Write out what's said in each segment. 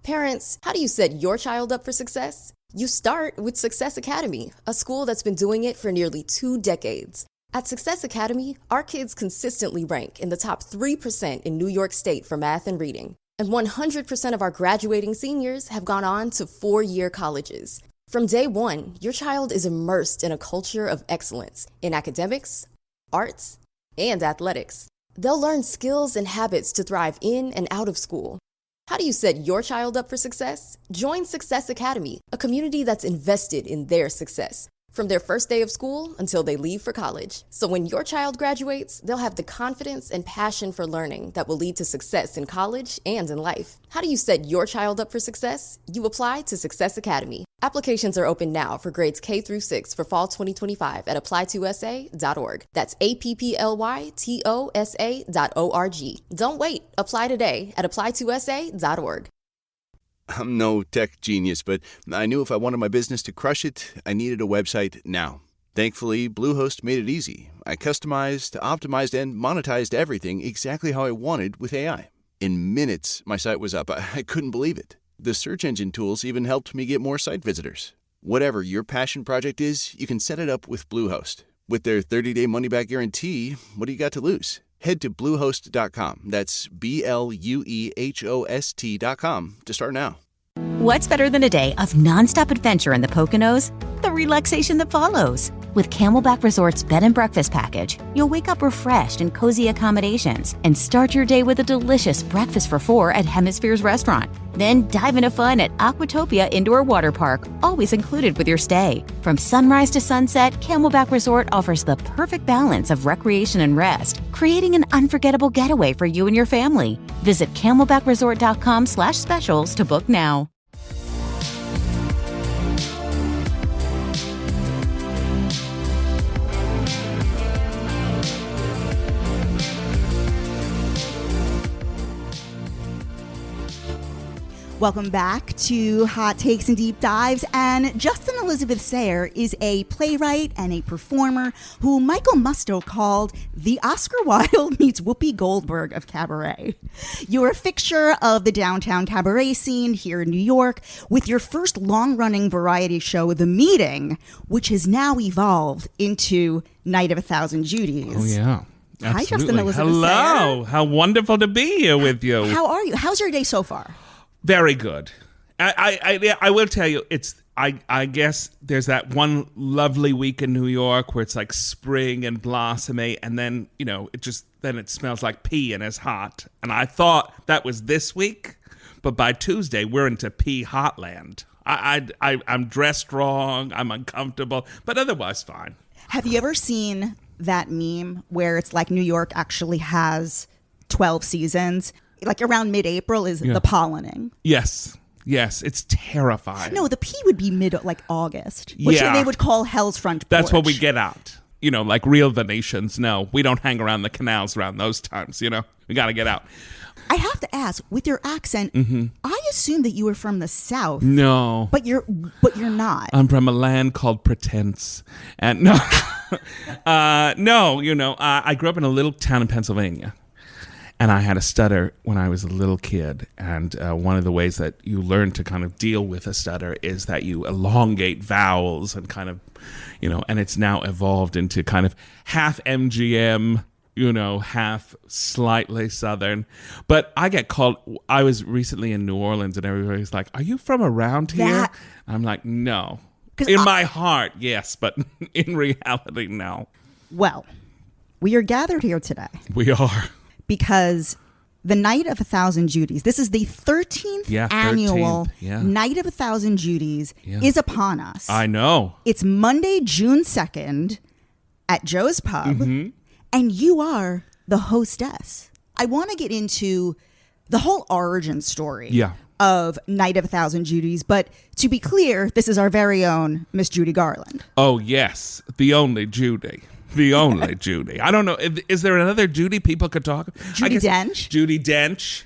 Parents, how do you set your child up for success? You start with Success Academy, a school that's been doing it for nearly 2 decades. At Success Academy, our kids consistently rank in the top 3% in New York State for math and reading. And 100% of our graduating seniors have gone on to 4-year colleges. From day one, your child is immersed in a culture of excellence in academics, arts, and athletics. They'll learn skills and habits to thrive in and out of school. How do you set your child up for success? Join Success Academy, a community that's invested in their success, from their first day of school until they leave for college. So when your child graduates, they'll have the confidence and passion for learning that will lead to success in college and in life. How do you set your child up for success? You apply to Success Academy. Applications are open now for grades K through 6 for fall 2025 at applytosa.org. That's applytosa.org. Don't wait. Apply today at applytosa.org. I'm no tech genius, but I knew if I wanted my business to crush it, I needed a website now. Thankfully, Bluehost made it easy. I customized, optimized, and monetized everything exactly how I wanted with AI. In minutes, my site was up. I couldn't believe it. The search engine tools even helped me get more site visitors. Whatever your passion project is, you can set it up with Bluehost. With their 30-day money-back guarantee, what do you got to lose? Head to Bluehost.com. That's BLUEHOST.com to start now. What's better than a day of nonstop adventure in the Poconos? The relaxation that follows. With Camelback Resort's bed and breakfast package, you'll wake up refreshed in cozy accommodations and start your day with a delicious breakfast for 4 at Hemisphere's restaurant. Then dive into fun at Aquatopia Indoor Water Park, always included with your stay. From sunrise to sunset, Camelback Resort offers the perfect balance of recreation and rest, creating an unforgettable getaway for you and your family. Visit camelbackresort.com/specials to book now. Welcome back to Hot Takes and Deep Dives. And Justin Elizabeth Sayre is a playwright and a performer who Michael Musto called the Oscar Wilde meets Whoopi Goldberg of cabaret. You're a fixture of the downtown cabaret scene here in New York with your first long-running variety show, The Meeting, which has now evolved into Night of a Thousand Judys. Oh, yeah. Absolutely. Hi, Justin Elizabeth Hello. Sayre. How wonderful to be here with you. How are you? How's your day so far? Very good. I will tell you, I guess there's that one lovely week in New York where it's like spring and blossomy, and then it smells like pee and it's hot. And I thought that was this week, but by Tuesday we're into pee hotland. I'm dressed wrong, I'm uncomfortable, but otherwise fine. Have you ever seen that meme where it's like New York actually has 12 seasons? Like around mid-April is the pollinating. Yes, it's terrifying. No, the pee would be August, which they would call Hell's Front Porch. That's what we get out. Like real Venetians. No, we don't hang around the canals around those times, we got to get out. I have to ask, with your accent, I assume that you were from the South. No. But you're not. I'm from a land called Pretense. And no, I grew up in a little town in Pennsylvania. And I had a stutter when I was a little kid. And one of the ways that you learn to kind of deal with a stutter is that you elongate vowels and kind of, and it's now evolved into kind of half MGM, half slightly Southern. But I get called, I was recently in New Orleans and everybody's like, are you from around here? I'm like, no. In my heart, yes, but in reality, no. Well, we are gathered here today. We are. Because the Night of a Thousand Judys, this is the 13th annual Night of a Thousand Judys, is upon us. I know. It's Monday, June 2nd at Joe's Pub, and you are the hostess. I want to get into the whole origin story of Night of a Thousand Judys, but to be clear, this is our very own Miss Judy Garland. Oh, yes. The only Judy. The only Judy. I don't know. Is there another Judy people could talk? Judy Dench? Judy Dench.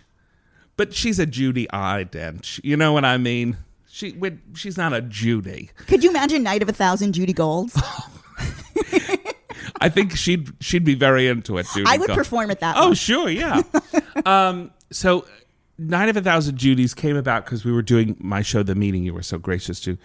But she's a Judy Dench. You know what I mean? She's not a Judy. Could you imagine Night of a Thousand Judy Golds? I think she'd be very into it, Judy. I would perform it that way. Oh, sure, yeah. So Night of a Thousand Judys came about because we were doing my show, The Meeting. You were so gracious to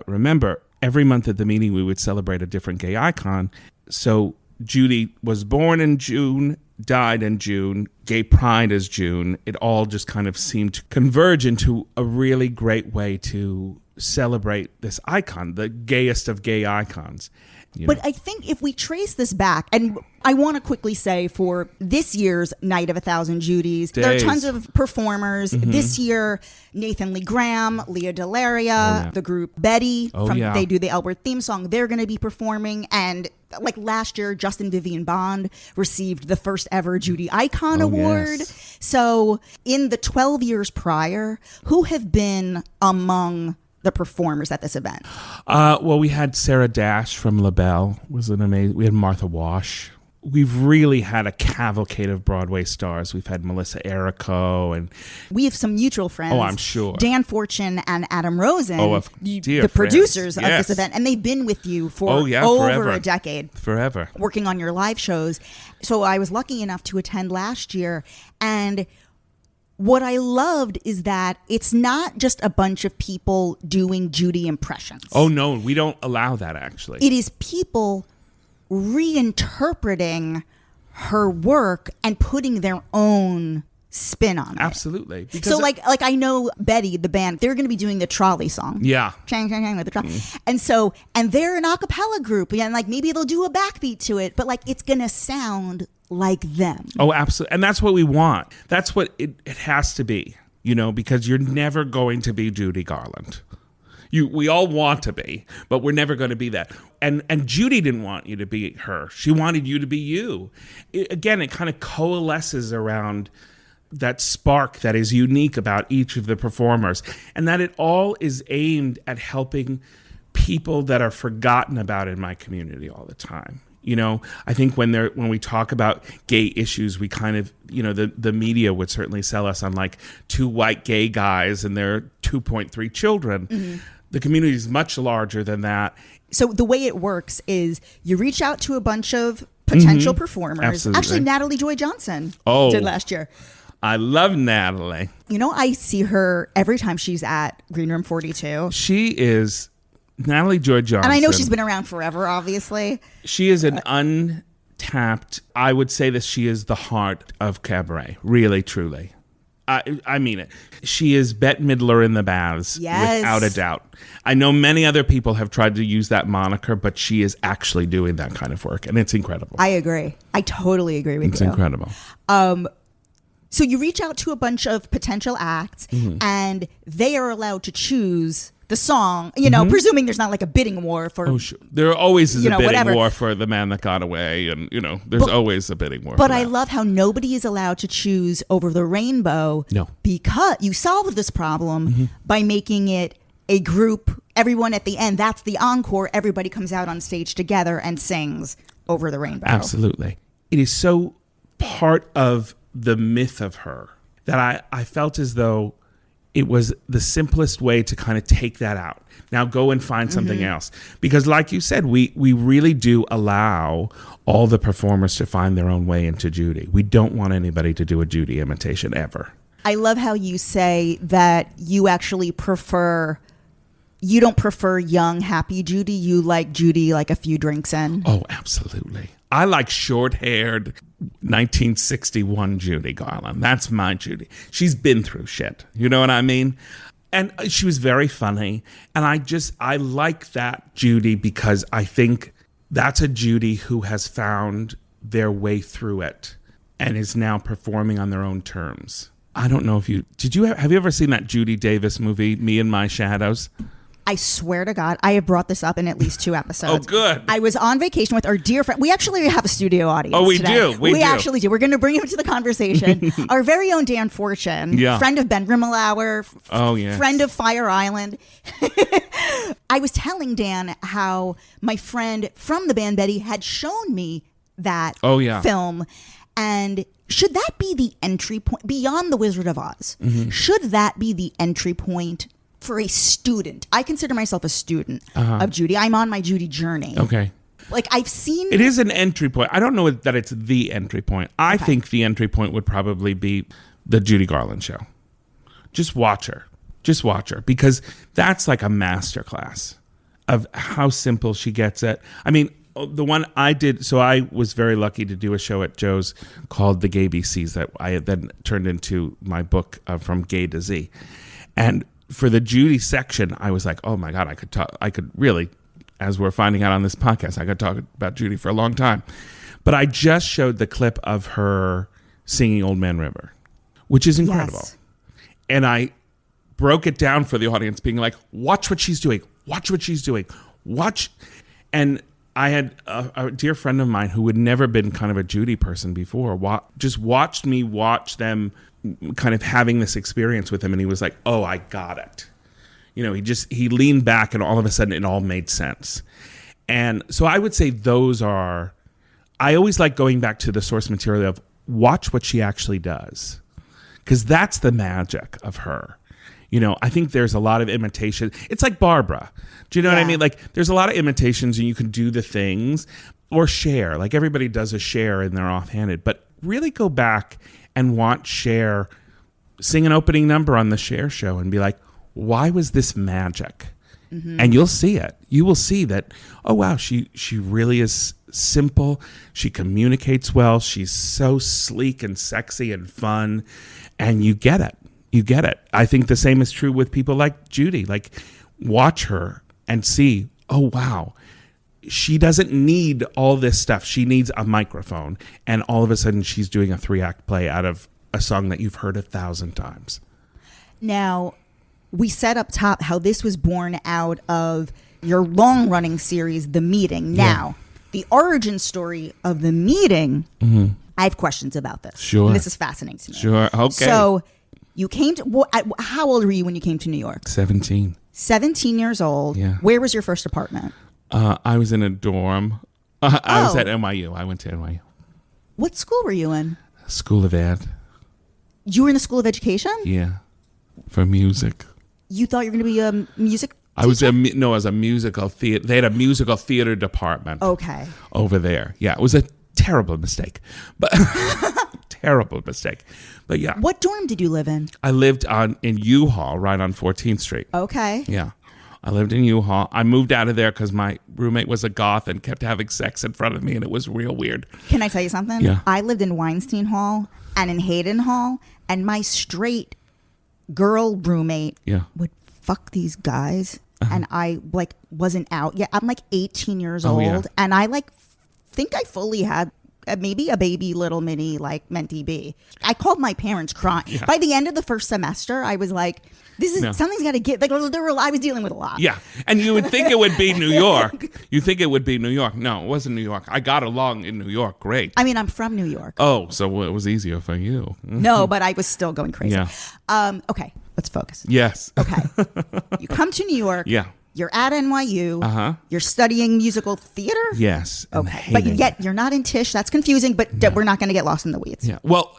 remember. Every month at The Meeting, we would celebrate a different gay icon. So Judy was born in June, died in June, Gay Pride is June. It all just kind of seemed to converge into a really great way to celebrate this icon, the gayest of gay icons. But I think if we trace this back, and I want to quickly say for this year's Night of a Thousand Judys, there are tons of performers. This year, Nathan Lee Graham, Leah Delaria, the group Betty, they do the Albert theme song. They're going to be performing. And like last year, Justin Vivian Bond received the first ever Judy Icon Award. Yes. So in the 12 years prior, who have been among the performers at this event? Well, we had Sarah Dash from LaBelle. Was an amazing. We had Martha Wash. We've really had a cavalcade of Broadway stars. We've had Melissa Errico, and we have some mutual friends. Oh, I'm sure. Dan Fortune and Adam Rosen, the producers of this event, and they've been with you for over forever. A decade. Forever. Working on your live shows. So I was lucky enough to attend last year, and what I loved is that it's not just a bunch of people doing Judy impressions. Oh, no, we don't allow that, actually. It is people reinterpreting her work and putting their own spin on it. Absolutely. So like I know Betty, the band, they're going to be doing the trolley song. Yeah. Chang, chang, chang with the trolley. And they're an a cappella group. And like maybe they'll do a backbeat to it, but like it's going to sound like them. Oh, absolutely. And that's what we want. That's what it has to be, because you're never going to be Judy Garland. We all want to be, but we're never going to be that. And Judy didn't want you to be her. She wanted you to be you. It kind of coalesces around that spark that is unique about each of the performers, and that it all is aimed at helping people that are forgotten about in my community all the time. I think when we talk about gay issues, we kind of, the media would certainly sell us on like two white gay guys and their 2.3 children. Mm-hmm. The community is much larger than that. So the way it works is you reach out to a bunch of potential performers. Absolutely. Actually, Natalie Joy Johnson did last year. I love Natalie. I see her every time she's at Green Room 42. She is Natalie Joy Johnson. And I know she's been around forever, obviously. She is an untapped, I would say that she is the heart of cabaret, really, truly. I mean it. She is Bette Midler in the baths, without a doubt. I know many other people have tried to use that moniker, but she is actually doing that kind of work, and it's incredible. I agree. I totally agree with you. It's incredible. So you reach out to a bunch of potential acts, and they are allowed to choose the song, presuming there's not like a bidding war for... Oh, sure. There always is a bidding war for The Man That Got Away, and, there's always a bidding war. But I love how nobody is allowed to choose Over the Rainbow. No. Because you solve this problem by making it a group, everyone at the end, that's the encore, everybody comes out on stage together and sings Over the Rainbow. Absolutely. It is so part of the myth of her that I felt as though it was the simplest way to kind of take that out. Now go and find something else. Because like you said, we really do allow all the performers to find their own way into Judy. We don't want anybody to do a Judy imitation ever. I love how you say that you actually you don't prefer young, happy Judy. You like Judy like a few drinks in. Oh, absolutely. I like short-haired 1961 Judy Garland. That's my Judy. She's been through shit. You know what I mean? And she was very funny. And I like that Judy because I think that's a Judy who has found their way through it and is now performing on their own terms. I don't know if have you ever seen that Judy Davis movie, Me and My Shadows? I swear to God, I have brought this up in at least 2 episodes. Oh, good. I was on vacation with our dear friend. We actually have a studio audience. Oh, we today. do. We do. Actually do. We're going to bring him into the conversation. Our very own Dan Fortune, friend of Ben Rimmelauer, friend of Fire Island. I was telling Dan how my friend from the band Betty had shown me that film. And should that be the entry point beyond The Wizard of Oz? Should that be the entry point for a student? I consider myself a student of Judy. I'm on my Judy journey. Okay. Like I've seen... It is an entry point. I don't know that it's the entry point. I think the entry point would probably be the Judy Garland show. just watch her. Just watch her, because that's like a masterclass of how simple she gets it. I mean, the one I did, so I was very lucky to do a show at Joe's called The Gay BCs that I then turned into my book From Gay to Z. And for the Judy section, I was like, oh my God, I could really, as we're finding out on this podcast, I could talk about Judy for a long time. But I just showed the clip of her singing Old Man River, which is incredible. Yes. And I broke it down for the audience, being like, watch what she's doing. Watch what she's doing. Watch. And I had a dear friend of mine who had never been kind of a Judy person before, just watched me watch them kind of having this experience with him. And he was like, oh, I got it. You know, he leaned back and all of a sudden it all made sense. And so I would say I always like going back to the source material of watch what she actually does, because that's the magic of her. You know, I think there's a lot of imitation. It's like Barbara. Do you know what I mean? Like, there's a lot of imitations and you can do the things, or Cher. Like, everybody does a Cher and they're offhanded. But really go back and watch Cher sing an opening number on the Cher show and be like, why was this magic? Mm-hmm. And you'll see it. You will see that, oh, wow, she really is simple. She communicates well. She's so sleek and sexy and fun. And you get it. You get it. I think the same is true with people like Judy. Like, watch her and see, oh, wow, she doesn't need all this stuff. She needs a microphone. And all of a sudden she's doing a 3-act play out of a song that you've heard 1,000 times. Now, we said up top how this was born out of your long-running series, The Meeting. Now, the origin story of The Meeting, I have questions about this. Sure. And this is fascinating to me. Sure. Okay. So you came to, how old were you when you came to New York? 17. 17 years old. Yeah. Where was your first apartment? I was in a dorm. I was at NYU. I went to NYU. What school were you in? School of Ed. You were in the School of Education? Yeah. For music. You thought you were going to be a music teacher? I was a musical theater. They had a musical theater department. Okay. Over there. Yeah. It was a terrible mistake. But terrible mistake. But yeah. What dorm did you live in? I lived in U-Haul right on 14th Street. Okay. Yeah. I lived in U-Haul. I moved out of there because my roommate was a goth and kept having sex in front of me, and it was real weird. Can I tell you something? Yeah. I lived in Weinstein Hall and in Hayden Hall, and my straight girl roommate would fuck these guys, and I wasn't out yet. I'm 18 years old, and I think I fully had maybe a baby little mini mentee B. I called my parents crying. Yeah. By the end of the first semester, I was like, something's got to get, I was dealing with a lot. Yeah. And you would think it would be New York. You think it would be New York. No, it wasn't New York. I got along in New York great. I mean, I'm from New York. Oh, so it was easier for you. No, but I was still going crazy. Yeah. Okay, let's focus. Yes. Okay. You come to New York. Yeah. You're at NYU. Uh-huh. You're studying musical theater? Yes. Okay. But yet you're not in Tisch. That's confusing, but we're not going to get lost in the weeds. Yeah. Well,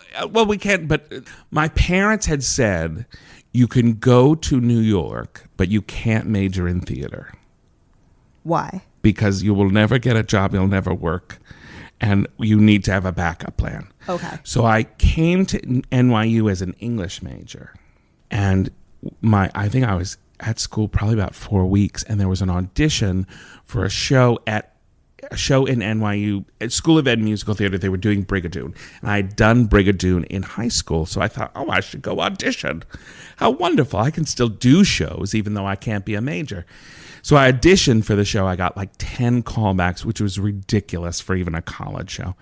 we can't. But my parents had said you can go to New York, but you can't major in theater. Why? Because you will never get a job. You'll never work. And you need to have a backup plan. Okay. So I came to NYU as an English major. And I think I was at school probably about 4 weeks, and there was an audition for a show in NYU at School of Ed Musical Theater. They were doing Brigadoon, and I had done Brigadoon in high school, so I thought, oh, I should go audition. How wonderful. I can still do shows even though I can't be a major. So I auditioned for the show. I got 10 callbacks, which was ridiculous for even a college show.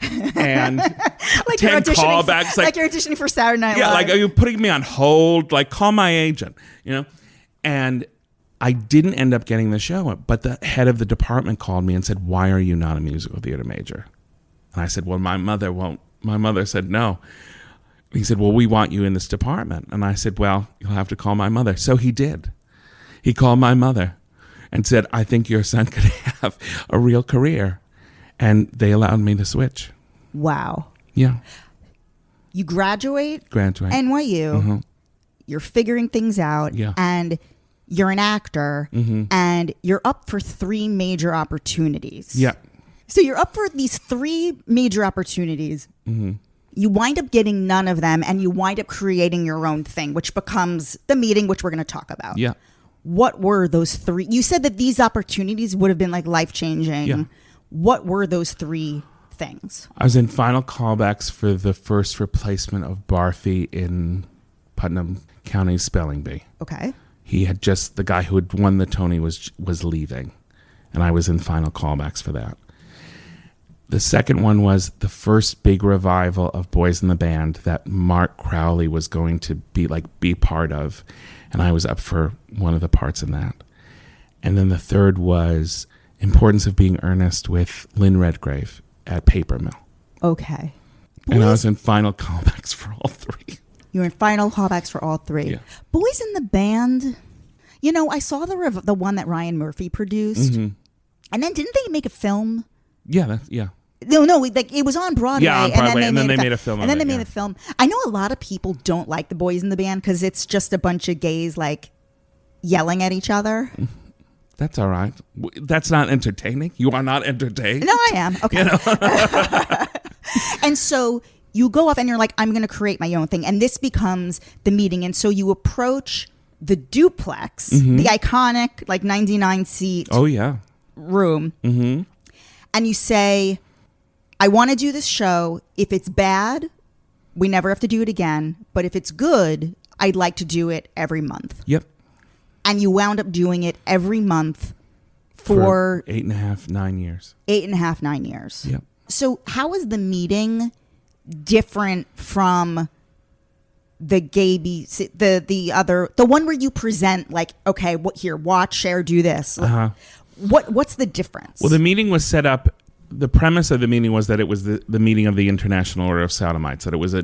And 10 callbacks. You're auditioning for Saturday Night Live. Yeah, are you putting me on hold? Call my agent, And I didn't end up getting the show, but the head of the department called me and said, why are you not a musical theater major? And I said, well, my mother won't. My mother said no. He said, well, we want you in this department. And I said, well, you'll have to call my mother. So he did. He called my mother and said, I think your son could have a real career. And they allowed me to switch. Wow. Yeah. You graduate. NYU. Mm-hmm. You're figuring things out. Yeah. And you're an actor. Mm-hmm. And you're up for 3 major opportunities. Yeah. So you're up for these 3 major opportunities. Mm-hmm. You wind up getting none of them, and you wind up creating your own thing, which becomes the meeting, which we're going to talk about. Yeah. What were those three? You said that these opportunities would have been like life-changing. Yeah. What were those three things? I was in final callbacks for the first replacement of Barfi in Putnam County Spelling Bee. Okay. He had the guy who had won the Tony was leaving, and I was in final callbacks for that. The second one was the first big revival of Boys in the Band that Mark Crowley was going to be part of, and I was up for one of the parts in that. And then the third was Importance of Being Earnest with Lynn Redgrave at Paper Mill. Okay. And I was in final callbacks for all three. You were in final callbacks for all three. Yeah. Boys in the Band. You know, I saw the one that Ryan Murphy produced, and then didn't they make a film? Yeah, No, like it was on Broadway. Yeah, on Broadway, and then they made a film. And then they made a film. I know a lot of people don't like the Boys in the Band because it's just a bunch of gays like yelling at each other. That's all right. That's not entertaining. You are not entertained. No, I am. Okay. You know? And so you go off and you're like, I'm going to create my own thing, and this becomes the meeting. And so you approach the duplex, the iconic like 99-seat. Oh yeah. Room, and you say, I want to do this show. If it's bad, we never have to do it again. But if it's good, I'd like to do it every month. Yep. And you wound up doing it every month for 8.5, 9 years. 8.5, 9 years. Yep. So how is the meeting different from the the one where you present like, okay, here, watch, share, do this? What's the difference? Well, the meeting was set up. The premise of the meeting was that it was the meeting of the International Order of Sodomites. That it was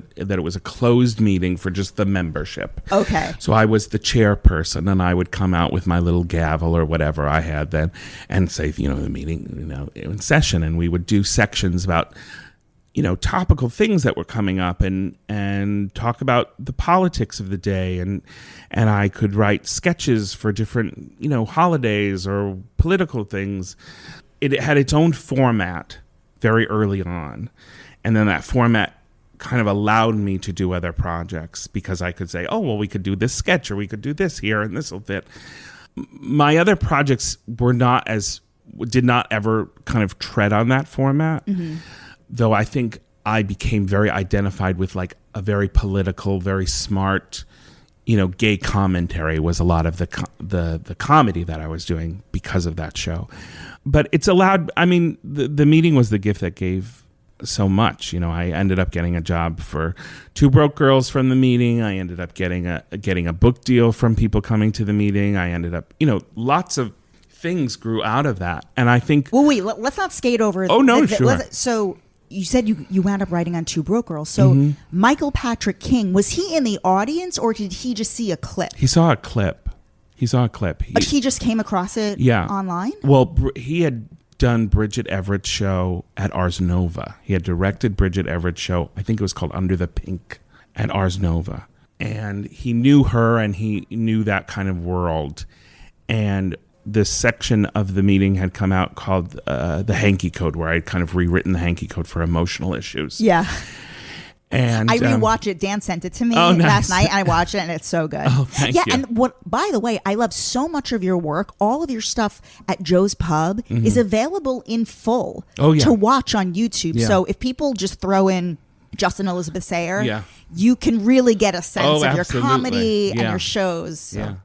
a closed meeting for just the membership. Okay. So I was the chairperson, and I would come out with my little gavel or whatever I had then, and say, the meeting, in session, and we would do sections about, topical things that were coming up, and talk about the politics of the day, and I could write sketches for different, holidays or political things. It had its own format very early on, and then that format kind of allowed me to do other projects because I could say, oh, well, we could do this sketch, or we could do this here, and this will fit. My other projects did not ever kind of tread on that format. Though I think I became very identified with like a very political, very smart, gay commentary was a lot of the comedy that I was doing because of that show. But it's allowed, the meeting was the gift that gave so much. I ended up getting a job for Two Broke Girls from the meeting. I ended up getting a book deal from people coming to the meeting. I ended up, lots of things grew out of that. And I think... Well, wait, let's not skate over... Oh, no, sure. So... You said you wound up writing on Two Broke Girls. So Michael Patrick King, was he in the audience or did he just see a clip? He saw a clip. But he just came across it online? Well, he had done Bridget Everett's show at Ars Nova. He had directed Bridget Everett's show. I think it was called Under the Pink at Ars Nova. And he knew her and he knew that kind of world. And this section of the meeting had come out called the Hanky Code, where I'd kind of rewritten the Hanky Code for emotional issues. Yeah. And I rewatched it. Dan sent it to me last night. I watched it, and it's so good. Oh, thank you. And by the way, I love so much of your work. All of your stuff at Joe's Pub is available in full to watch on YouTube. Yeah. So if people just throw in Justin Elizabeth Sayre, you can really get a sense of your comedy and your shows. So,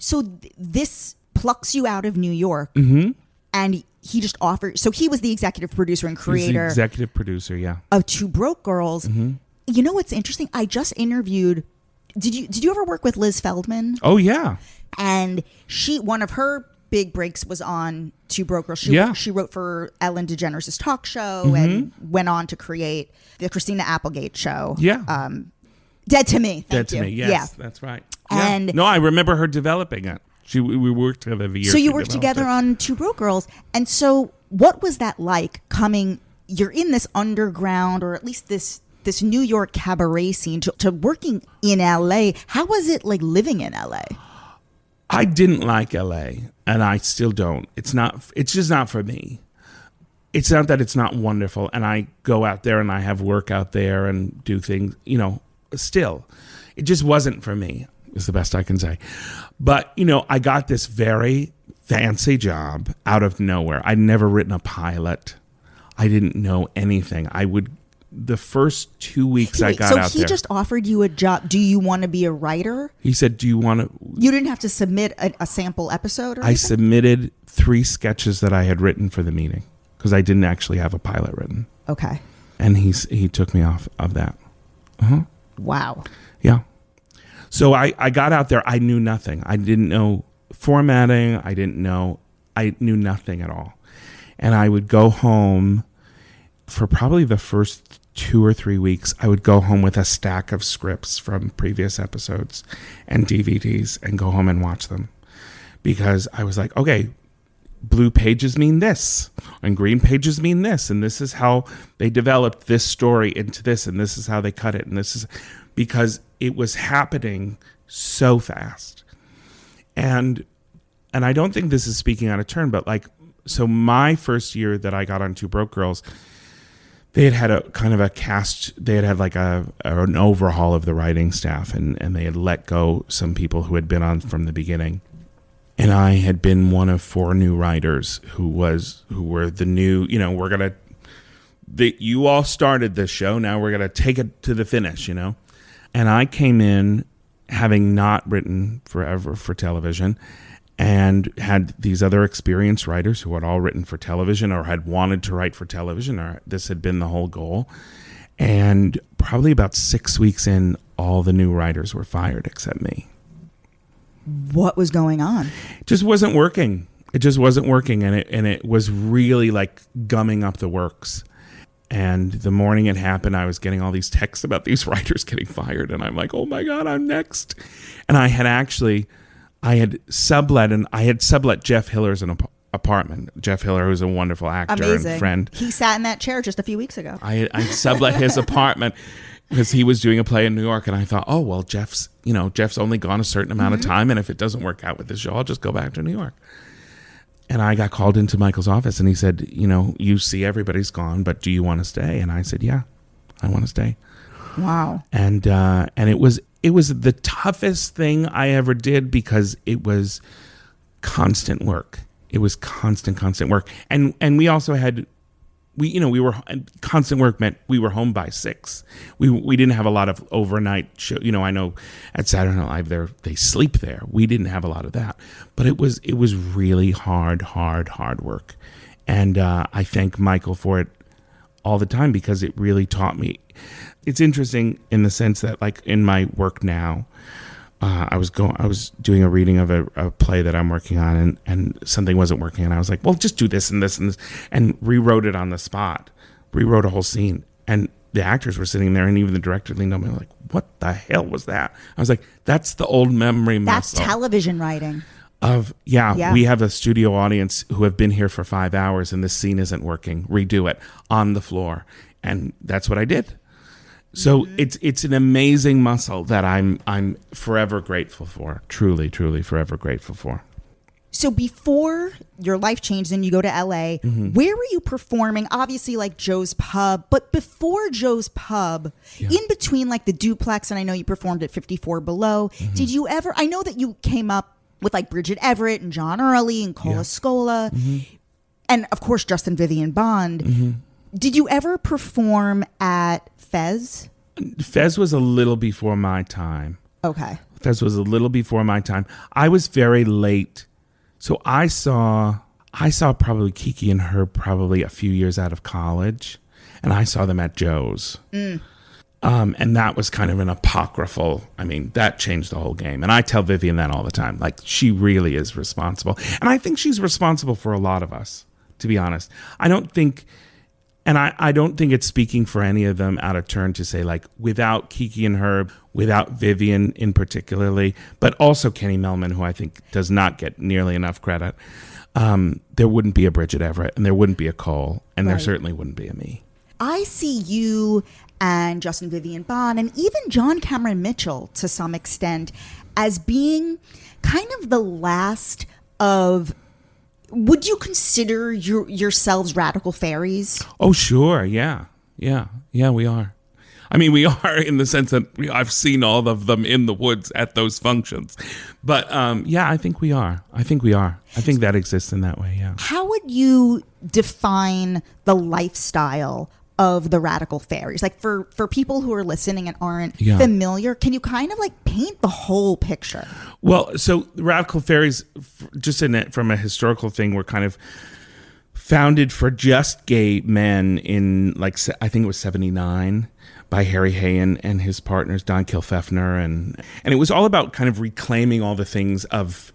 so this plucks you out of New York, and he just offered. So he was the executive producer and creator. He's the executive producer, of Two Broke Girls. You know what's interesting? I just interviewed. Did you ever work with Liz Feldman? Oh yeah. And one of her big breaks was on Two Broke Girls. She wrote for Ellen DeGeneres' talk show and went on to create the Christina Applegate show. Yeah. Dead to Me. Dead to Me. Yes, that's right. And no, I remember her developing it. We worked together every year. So you worked together on Two Broke Girls. And so what was that like coming, you're in this underground, or at least this New York cabaret scene, to working in LA. How was it like living in LA? I didn't like LA, and I still don't. It's just not for me. it's not that it's not wonderful. And I go out there and I have work out there and do things, still. It just wasn't for me, is the best I can say. But, I got this very fancy job out of nowhere. I'd never written a pilot. I didn't know anything. The first 2 weeks I got out there. So he just offered you a job. Do you want to be a writer? He said, do you want to? You didn't have to submit a sample episode or anything? I submitted 3 sketches that I had written for the meeting because I didn't actually have a pilot written. Okay. And he took me off of that. Uh-huh. Wow. Yeah. So I got out there. I knew nothing. I didn't know formatting. I knew nothing at all. And I would go home for probably the first 2 or 3 weeks. I would go home with a stack of scripts from previous episodes and DVDs and go home and watch them. Because I was like, okay, blue pages mean this and green pages mean this. And this is how they developed this story into this. And this is how they cut it. And this is because it was happening so fast. And I don't think this is speaking out of turn, but so my first year that I got on Two Broke Girls, they had a kind of a cast. They had an overhaul of the writing staff, and they had let go some people who had been on from the beginning. And I had been one of 4 new writers who were the new. You all started this show. Now we're gonna take it to the finish. And I came in having not written forever for television. And had these other experienced writers who had all written for television or had wanted to write for television, or this had been the whole goal. And probably about 6 weeks in, all the new writers were fired except me. What was going on? It just wasn't working. And it was really gumming up the works. And the morning it happened, I was getting all these texts about these writers getting fired. And I'm like, oh my God, I'm next. And I had sublet Jeff Hiller's apartment. Jeff Hiller, who's a wonderful actor and friend. He sat in that chair just a few weeks ago. I sublet his apartment because he was doing a play in New York, and I thought, oh well, Jeff's only gone a certain amount of time, and if it doesn't work out with the show, I'll just go back to New York. And I got called into Michael's office, and he said, you see everybody's gone, but do you want to stay? And I said, yeah, I want to stay. Wow. And it was the toughest thing I ever did because it was constant work. It was constant work. And we also had, we were, constant work meant we were home by 6. We didn't have a lot of overnight show. I know at Saturday Night Live they sleep there. We didn't have a lot of that, but it was really hard work. And I thank Michael for it all the time because it really taught me. It's interesting in the sense that, in my work now, I was doing a reading of a play that I'm working on, and something wasn't working, and I was like, well, just do this and this and this, and rewrote it on the spot, rewrote a whole scene, and the actors were sitting there, and even the director leaned over me like, what the hell was that? I was like, that's the old memory muscle. That's television writing. We have a studio audience who have been here for 5 hours, and this scene isn't working. Redo it on the floor, and that's what I did. So it's an amazing muscle that I'm forever grateful for. Truly forever grateful for. So before your life changed and you go to LA, where were you performing? Obviously Joe's Pub, but before Joe's Pub, in between the Duplex, and I know you performed at 54 Below, did you ever, I know that you came up with Bridget Everett and John Early and Cola Scola, and of course Justin Vivian Bond. Did you ever perform at Fez? Fez was a little before my time. Okay. Fez was a little before my time. I was very late. So I saw probably Kiki and her probably a few years out of college, and I saw them at Joe's. And that was kind of an apocryphal. That changed the whole game. And I tell Vivian that all the time. She really is responsible. And I think she's responsible for a lot of us, to be honest. I don't think it's speaking for any of them out of turn to say, without Kiki and Herb, without Vivian in particularly, but also Kenny Melman, who I think does not get nearly enough credit, there wouldn't be a Bridget Everett, and there wouldn't be a Cole, and there certainly wouldn't be a me. I see you and Justin Vivian Bond, and even John Cameron Mitchell, to some extent, as being kind of the last of Would you consider yourselves radical fairies? Oh, sure. Yeah, we are. I mean, we are in the sense that I've seen all of them in the woods at those functions. But yeah, I think we are. I think that exists in that way, yeah. How would you define the lifestyle of the radical fairies? Like for people who are listening and aren't familiar, can you kind of like paint the whole picture? Well, so the radical fairies, just in it from a historical thing, were kind of founded for just gay men in like, I think it was 79. By Harry Hay and his partners, Don Kilfeffner. And it was all about kind of reclaiming all the things of,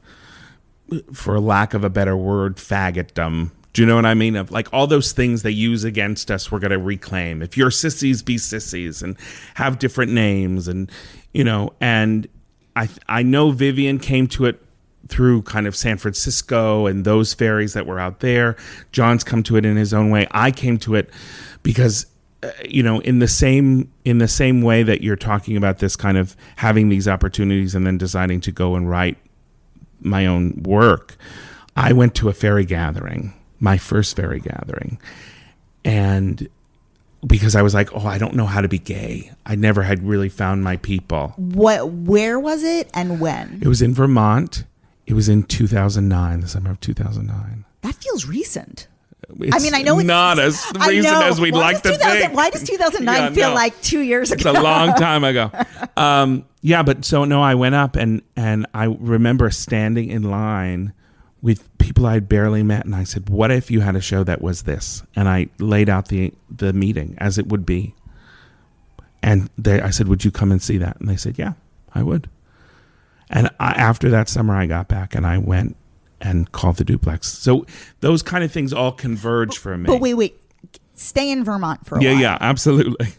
for lack of a better word, faggotdom. Do you know what I mean? Of like all those things they use against us, we're going to reclaim. If you're sissies, be sissies and have different names. And, you know, and I know Vivian came to it through kind of San Francisco and those fairies that were out there. John's come to it in his own way. I came to it because you know, in the same way that you're talking about this kind of having these opportunities and then deciding to go and write my own work, I went to a fairy gathering, my first fairy gathering, and because I was like, oh, I don't know how to be gay. I never had really found my people. Where was it and when? It was in Vermont. It was in 2009, the summer of 2009. That feels recent. It's, I mean, I know it's not as recent as we'd like to think. Why does 2009 feel like 2 years ago? It's a long time ago. Yeah, but so no, I went up and I remember standing in line with people I'd barely met, and I said, "What if you had a show that was this?" And I laid out the meeting as it would be. And I said, "Would you come and see that?" And they said, "Yeah, I would." And after that summer, I got back and I went and called the duplex. So those kind of things all converge for me. But wait. Stay in Vermont for a while. Yeah, absolutely.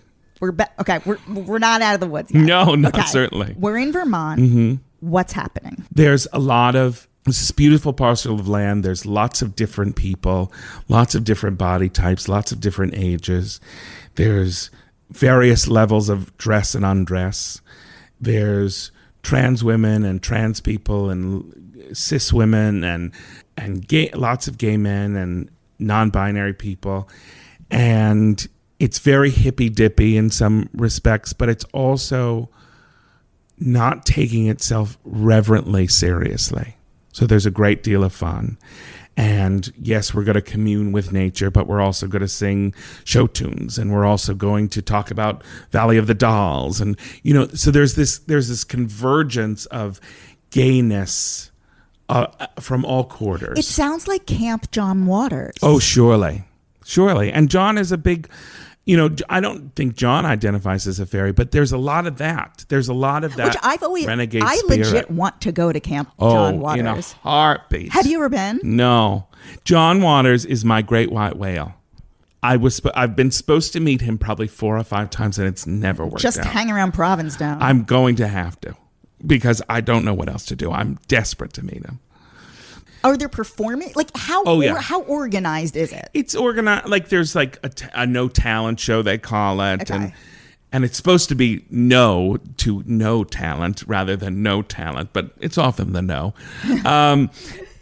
We're not out of the woods yet. No, okay. Certainly. We're in Vermont. Mm-hmm. What's happening? There's a lot of this beautiful parcel of land. There's lots of different people, lots of different body types, lots of different ages. There's various levels of dress and undress. There's trans women and trans people and cis women and gay, lots of gay men and non-binary people, and it's very hippy-dippy in some respects, but it's also not taking itself reverently seriously. So there's a great deal of fun. And yes, we're going to commune with nature, but we're also going to sing show tunes, and we're also going to talk about Valley of the Dolls, and you know, so there's this convergence of gayness from all quarters. It sounds like Camp John Waters. Oh, surely. And John is a big, you know, I don't think John identifies as a fairy, but there's a lot of that. Which I've always, renegade I spirit. legit want to go to Camp John Waters. In a heartbeat. Have you ever been? No. John Waters is my great white whale. I've been supposed to meet him probably 4 or 5 times, and it's never worked out. Just hang around Provincetown. I'm going to have to, because I don't know what else to do. I'm desperate to meet him. Are there performing? Like how organized is it? It's organized. Like there's like a no talent show, they call it, okay. and it's supposed to be no to no talent rather than no talent, but it's often the no.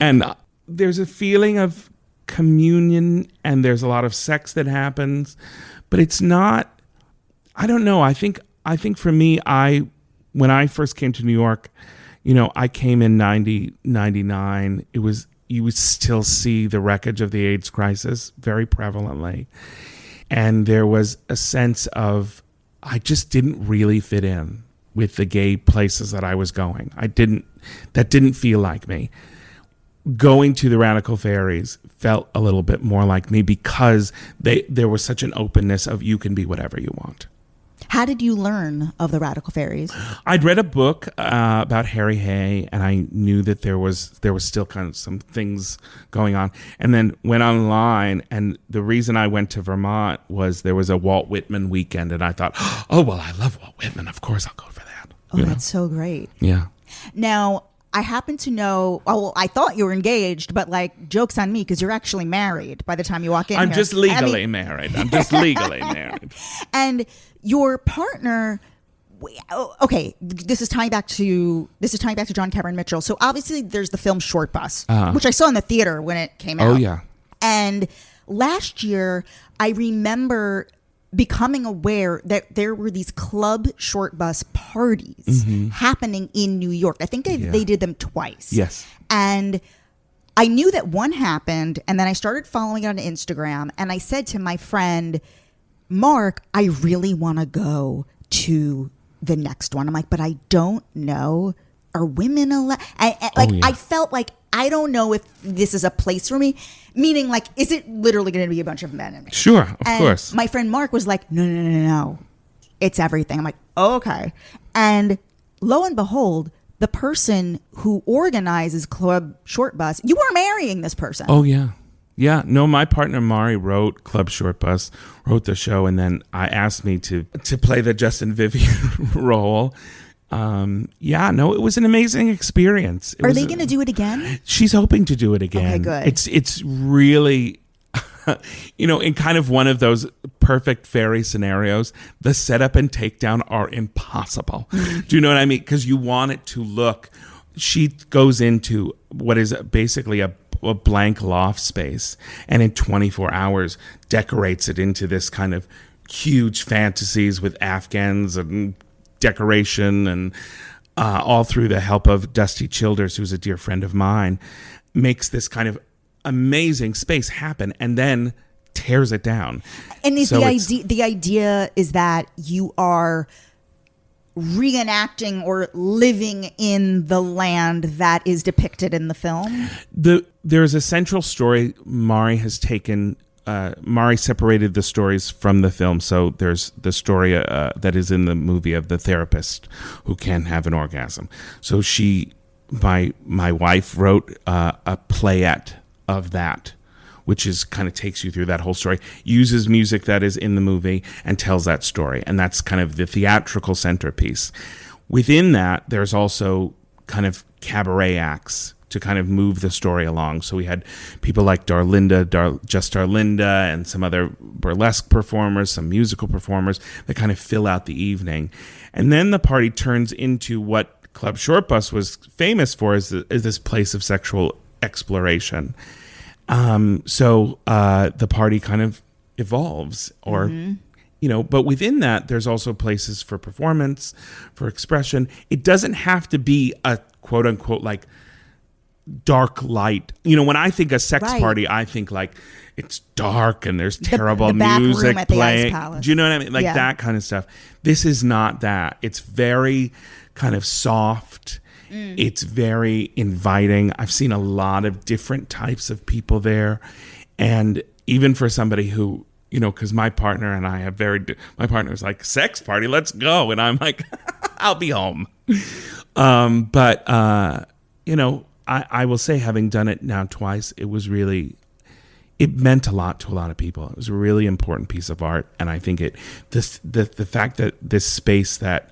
And there's a feeling of communion, and there's a lot of sex that happens, but it's not. I don't know. I think for me, when I first came to New York, you know, I came in 99. You would still see the wreckage of the AIDS crisis very prevalently. And there was a sense of, I just didn't really fit in with the gay places that I was going. That didn't feel like me. Going to the Radical Faeries felt a little bit more like me, because there was such an openness of you can be whatever you want. How did you learn of the Radical Faeries? I'd read a book about Harry Hay, and I knew that there was still kind of some things going on. And then went online, and the reason I went to Vermont was there was a Walt Whitman weekend, and I thought, oh, well, I love Walt Whitman. Of course I'll go for that. Oh, that's so great. Yeah. Now, I happen to know, I thought you were engaged, but like, joke's on me, because you're actually married by the time you walk in. I'm just legally married. I'm just legally married. And your partner okay, this is tying back to John Cameron Mitchell. So obviously there's the film Shortbus, which I saw in the theater when it came out. Oh yeah. And last year I remember becoming aware that there were these club Shortbus parties happening in New York. I think they did them twice. Yes. And I knew that one happened, and then I started following it on Instagram, and I said to my friend Mark, I really want to go to the next one. I'm like, but I don't know. Are women allowed? I felt like, I don't know if this is a place for me. Meaning, like, is it literally going to be a bunch of men in me? Sure, of course. My friend Mark was like, no. It's everything. I'm like, oh, okay. And lo and behold, the person who organizes Club Shortbus, you are marrying this person. Oh, yeah. Yeah, no, my partner Mari wrote Club Shortbus, wrote the show, and then I asked me to play the Justin Vivian role. It was an amazing experience. Are they going to do it again? She's hoping to do it again. Okay, good. It's really, in kind of one of those perfect fairy scenarios, the setup and takedown are impossible. Do you know what I mean? Because you want it to look. She goes into what is basically a blank loft space, and in 24 hours decorates it into this kind of huge fantasies with Afghans and decoration, and all through the help of Dusty Childers, who's a dear friend of mine, makes this kind of amazing space happen and then tears it down. And the idea is that you are reenacting or living in the land that is depicted in the film? There's a central story Mari has taken. Mari separated the stories from the film. So there's the story that is in the movie of the therapist who can have an orgasm. So my wife wrote a playette of that, which is kind of takes you through that whole story, uses music that is in the movie and tells that story. And that's kind of the theatrical centerpiece. Within that, there's also kind of cabaret acts to kind of move the story along. So we had people like Darlinda, and some other burlesque performers, some musical performers that kind of fill out the evening. And then the party turns into what Club Shortbus was famous for, is this place of sexual exploration. So the party kind of evolves, but within that, there's also places for performance, for expression. It doesn't have to be a quote unquote like dark light. When I think a sex party, I think like it's dark and there's terrible the back music room at the playing. Ice Palace. Do you know what I mean? Like that kind of stuff. This is not that. It's very kind of soft. It's very inviting. I've seen a lot of different types of people there. And even for somebody who, because my partner and I my partner's like, sex party, let's go. And I'm like, I'll be home. I will say, having done it now twice, it meant a lot to a lot of people. It was a really important piece of art. And I think the fact that this space that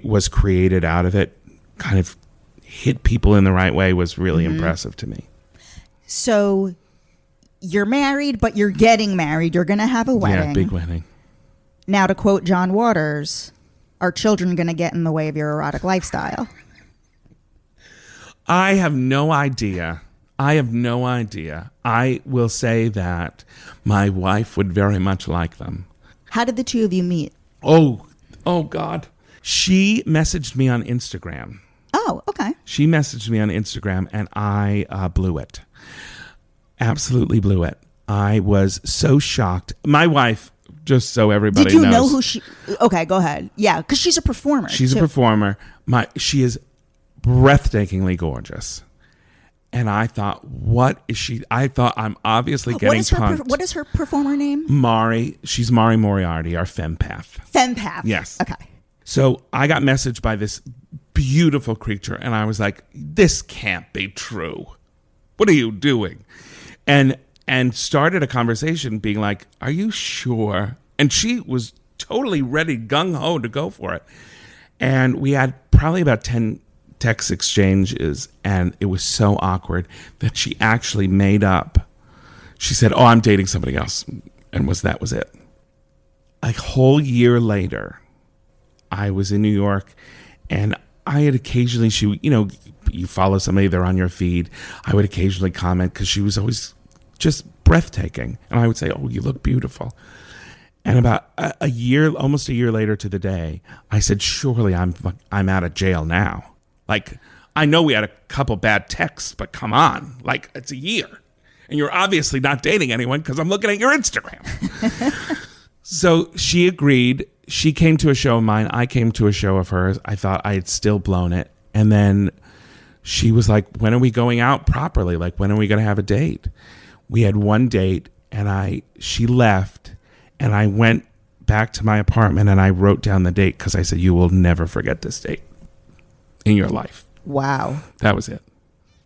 was created out of it kind of hit people in the right way was really impressive to me. So you're married, but you're getting married. You're going to have a wedding. Yeah, big wedding. Now, to quote John Waters, are children going to get in the way of your erotic lifestyle? I have no idea. I will say that my wife would very much like them. How did the two of you meet? Oh God. She messaged me on Instagram. Oh, okay. She messaged me on Instagram, and I blew it. Absolutely blew it. I was so shocked. My wife, just so everybody knows. Did you know who she... Okay, go ahead. Yeah, because she's a performer. She's a performer. She is breathtakingly gorgeous. And I thought, what is she? I thought, I'm obviously getting punked. What is her performer name? Mari. She's Mari Moriarty, our fempath. Fempath. Yes. Okay. So I got messaged by this beautiful creature, and I was like, this can't be true. What are you doing? And started a conversation being like, are you sure? And she was totally ready, gung-ho to go for it. And we had probably about 10 text exchanges, and it was so awkward that she actually made up. She said, I'm dating somebody else. And that was it. A whole year later, I was in New York, and I had occasionally, you follow somebody, they're on your feed. I would occasionally comment because she was always just breathtaking. And I would say, oh, you look beautiful. And about almost a year later to the day, I said, surely I'm out of jail now. Like, I know we had a couple bad texts, but come on, like, it's a year. And you're obviously not dating anyone because I'm looking at your Instagram. So she agreed. She came to a show of mine. I came to a show of hers. I thought I had still blown it. And then she was like, when are we going out properly? Like, when are we going to have a date? We had one date, and she left, and I went back to my apartment, and I wrote down the date because I said, you will never forget this date in your life. Wow. That was it.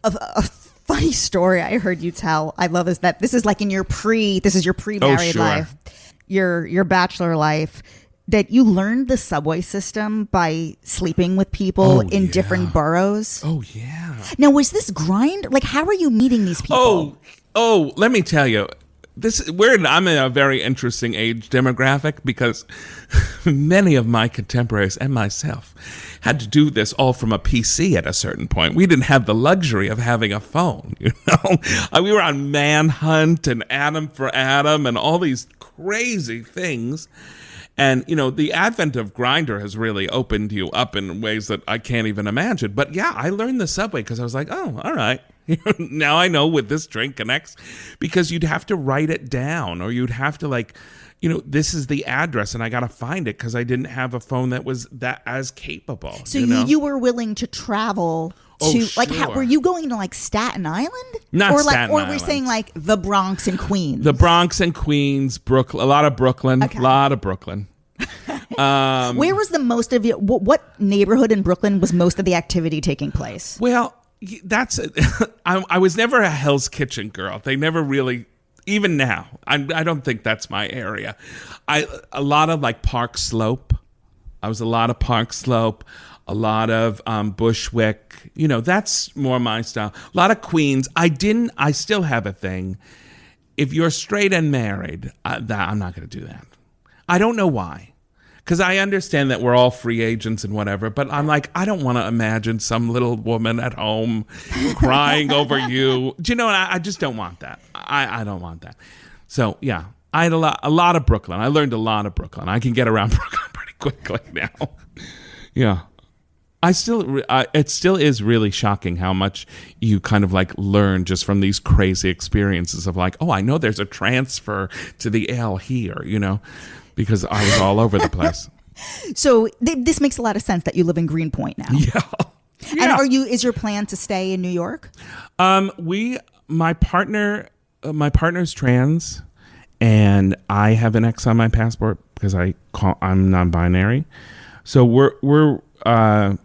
A funny story I heard you tell, I love is that this is like in your pre-married life, your bachelor life, that you learned the subway system by sleeping with people in different boroughs. Oh, yeah. Now, was this grind? Like, how are you meeting these people? Oh, let me tell you. I'm in a very interesting age demographic because many of my contemporaries and myself had to do this all from a PC at a certain point. We didn't have the luxury of having a phone, you know? We were on Manhunt and Adam for Adam and all these crazy things. And, you know, the advent of Grindr has really opened you up in ways that I can't even imagine. But yeah, I learned the subway because I was like, oh, all right. Now I know with this drink connects, because you'd have to write it down, or you'd have to, like, you know, this is the address and I got to find it because I didn't have a phone that was that as capable. So you were willing to travel to, like, sure. were you going to like Staten Island? Not or Staten Or Island. we're saying like the Bronx and Queens? The Bronx and Queens, Brooklyn, a lot of Brooklyn, Okay. a lot of Brooklyn. Where was the most of you? What neighborhood in Brooklyn was most of the activity taking place? Well, that's I was never a Hell's Kitchen girl. They never really, even now, I don't think that's my area. A lot of like Park Slope. I was a lot of Park Slope, a lot of Bushwick. You know, that's more my style. A lot of Queens. I still have a thing. If you're straight and married, I'm not going to do that. I don't know why. Because I understand that we're all free agents and whatever, but I'm like, I don't want to imagine some little woman at home crying over you. Do you know, I just don't want that. I don't want that. So, yeah, I had a lot of Brooklyn. I learned a lot of Brooklyn. I can get around Brooklyn pretty quickly now. Yeah. It still is really shocking how much you kind of like learn just from these crazy experiences of like, oh, I know there's a transfer to the L here, you know, because I was all over the place. So this makes a lot of sense that you live in Greenpoint now. Yeah. And is your plan to stay in New York? My partner's trans, and I have an X on my passport because I'm non-binary. So we're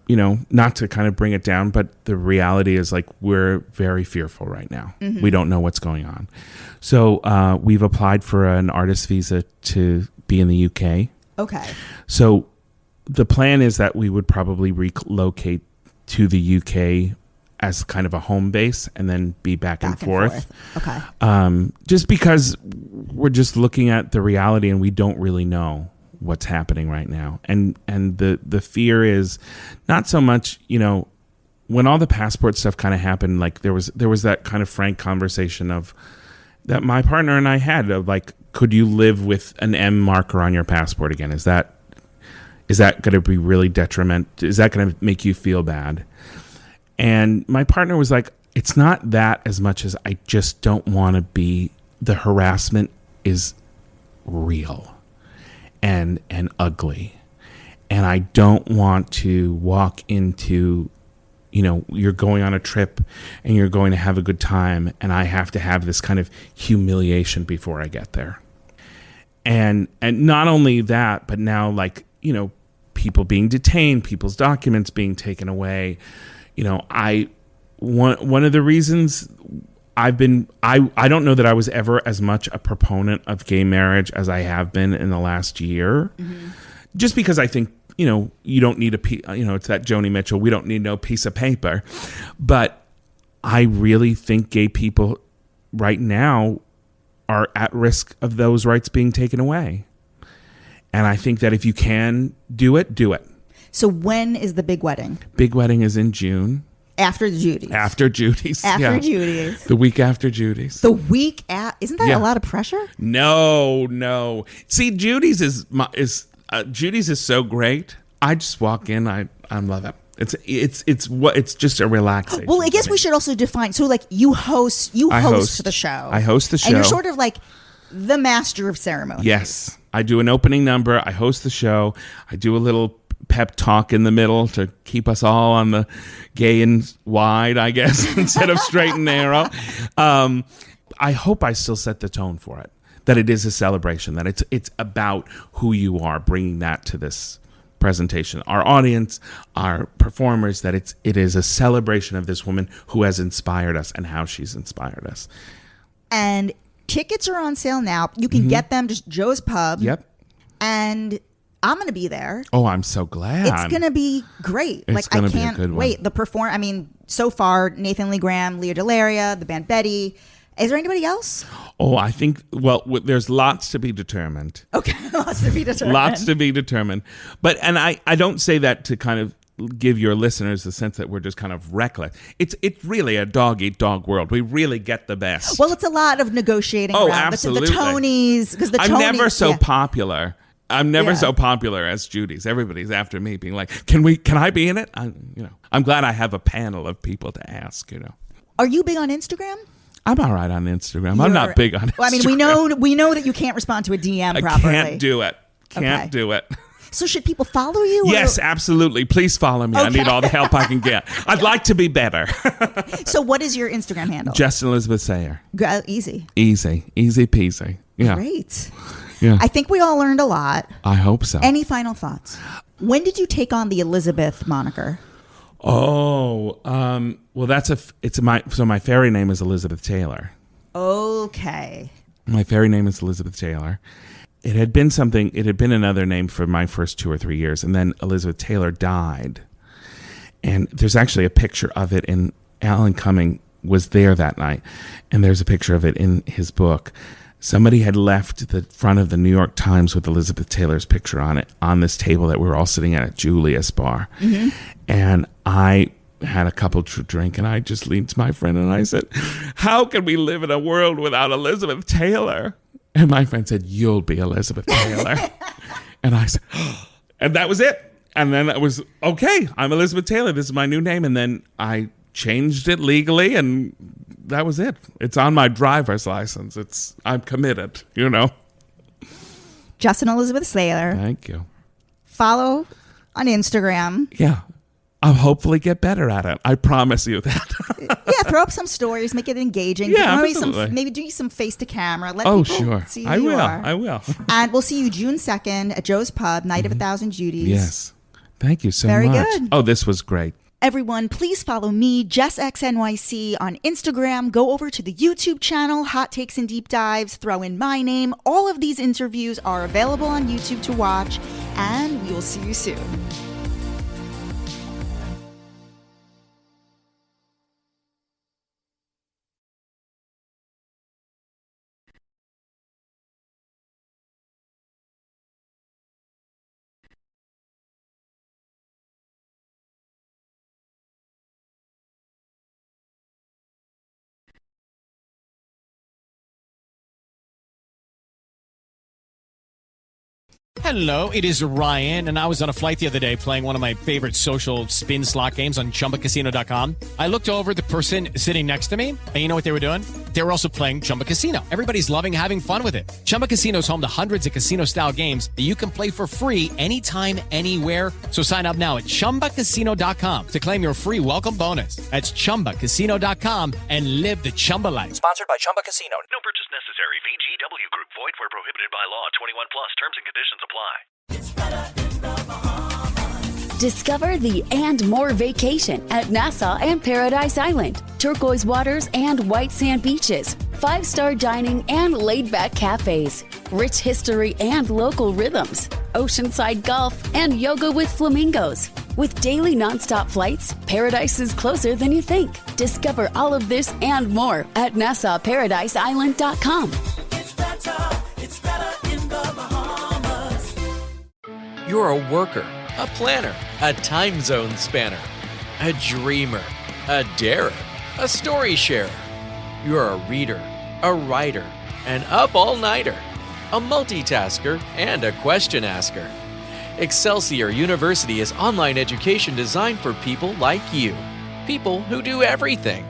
you know, not to kind of bring it down, but the reality is like we're very fearful right now. Mm-hmm. We don't know what's going on. So we've applied for an artist visa to be in the UK. Okay. So the plan is that we would probably relocate to the UK as kind of a home base and then be back and forth. Okay. Just because we're just looking at the reality and we don't really know what's happening right now. And the fear is not so much, you know, when all the passport stuff kind of happened, like there was that kind of frank conversation of that my partner and I had of like, could you live with an M marker on your passport again? Is that going to be really detrimental? Is that going to make you feel bad? And my partner was like, it's not that as much as I just don't want to be, the harassment is real and ugly. And I don't want to walk into, you know, you're going on a trip and you're going to have a good time and I have to have this kind of humiliation before I get there. And not only that, but now, like, you know, people being detained, people's documents being taken away. You know, one of the reasons I don't know that I was ever as much a proponent of gay marriage as I have been in the last year. Mm-hmm. Just because I think, you know, you don't need it's that Joni Mitchell, we don't need no piece of paper. But I really think gay people right now are at risk of those rights being taken away. And I think that if you can do it, do it. So when is the big wedding? Big wedding is in June. After the Judys. After Judy's. After Judy's. The week after Judy's. The week isn't that a lot of pressure? No. See, Judy's is so great. I just walk in. I love it. It's just a relaxation. Well, I guess we should also define. So, like, you host the show. I host the show, and you're sort of like the master of ceremonies. Yes, I do an opening number. I host the show. I do a little pep talk in the middle to keep us all on the gay and wide, I guess, instead of straight and narrow. I hope I still set the tone for it. That it is a celebration. That it's about who you are, bringing that to this presentation, our audience, our performers, that it is a celebration of this woman who has inspired us and how she's inspired us. And tickets are on sale now. You can get them just Joe's Pub. Yep. And I'm going to be there. Oh, I'm so glad. It's going to be great. It's going to be a good one. Wait, so far, Nathan Lee Graham, Leah Delaria, the band Betty. Is there anybody else? Oh, I think, there's lots to be determined. Okay, lots to be determined. But, and I don't say that to kind of give your listeners the sense that we're just kind of reckless. It's really a dog-eat-dog world. We really get the best. Well, it's a lot of negotiating around absolutely. The Tonys. Because I'm never so popular. I'm never so popular as Judy's. Everybody's after me being like, can I be in it? I'm glad I have a panel of people to ask, Are you big on Instagram? I'm all right on Instagram. I'm not big on Instagram. Well, I mean, we know that you can't respond to a DM properly. I can't do it. Can't do it. So should people follow you? Yes, absolutely. Please follow me. Okay. I need all the help I can get. I'd like to be better. So what is your Instagram handle? Justin Elizabeth Sayre. Easy. Easy peasy. Yeah. Great. Yeah. I think we all learned a lot. I hope so. Any final thoughts? When did you take on the Elizabeth moniker? Oh, my fairy name is Elizabeth Taylor. Okay. My fairy name is Elizabeth Taylor. It had been another name for my first 2 or 3 years, and then Elizabeth Taylor died. And there's actually a picture of it in Alan Cumming was there that night, and there's a picture of it in his book. Somebody had left the front of the New York Times with Elizabeth Taylor's picture on it on this table that we were all sitting at Julia's bar. Mm-hmm. And I had a couple to drink, and I just leaned to my friend and I said, how can we live in a world without Elizabeth Taylor? And my friend said, you'll be Elizabeth Taylor. And I said, and that was it. And then it was, okay, I'm Elizabeth Taylor. This is my new name. And then I changed it legally, and that was it. It's on my driver's license. I'm committed, Justin Elizabeth Sayre. Thank you. Follow on Instagram. Yeah. I'll hopefully get better at it. I promise you that. Yeah, throw up some stories, make it engaging. Yeah, absolutely. Maybe do some face to camera. Let people see who I will. you are. I will. And we'll see you June 2nd at Joe's Pub, Night of a Thousand Judys. Yes. Thank you so much. Very good. Oh, this was great. Everyone, please follow me, JessXNYC, on Instagram. Go over to the YouTube channel, Hot Takes and Deep Dives. Throw in my name. All of these interviews are available on YouTube to watch. And we will see you soon. Hello, it is Ryan, and I was on a flight the other day playing one of my favorite social spin slot games on ChumbaCasino.com. I looked over the person sitting next to me, and you know what they were doing? They were also playing Chumba Casino. Everybody's loving having fun with it. Chumba Casino is home to hundreds of casino-style games that you can play for free anytime, anywhere. So sign up now at ChumbaCasino.com to claim your free welcome bonus. That's ChumbaCasino.com and live the Chumba life. Sponsored by Chumba Casino. No purchase necessary. VGW Group. Void where prohibited by law. 21 plus. Terms and conditions apply. Discover the and more vacation at Nassau and Paradise Island. Turquoise waters and white sand beaches. 5-star dining and laid-back cafes. Rich history and local rhythms. Oceanside golf and yoga with flamingos. With daily nonstop flights, Paradise is closer than you think. Discover all of this and more at NassauParadiseIsland.com. It's better in the Bahamas. You're a worker, a planner, a time zone spanner, a dreamer, a darer, a story sharer. You're a reader, a writer, an up-all-nighter, a multitasker, and a question asker. Excelsior University is online education designed for people like you. People who do everything.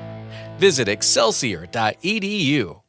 Visit excelsior.edu.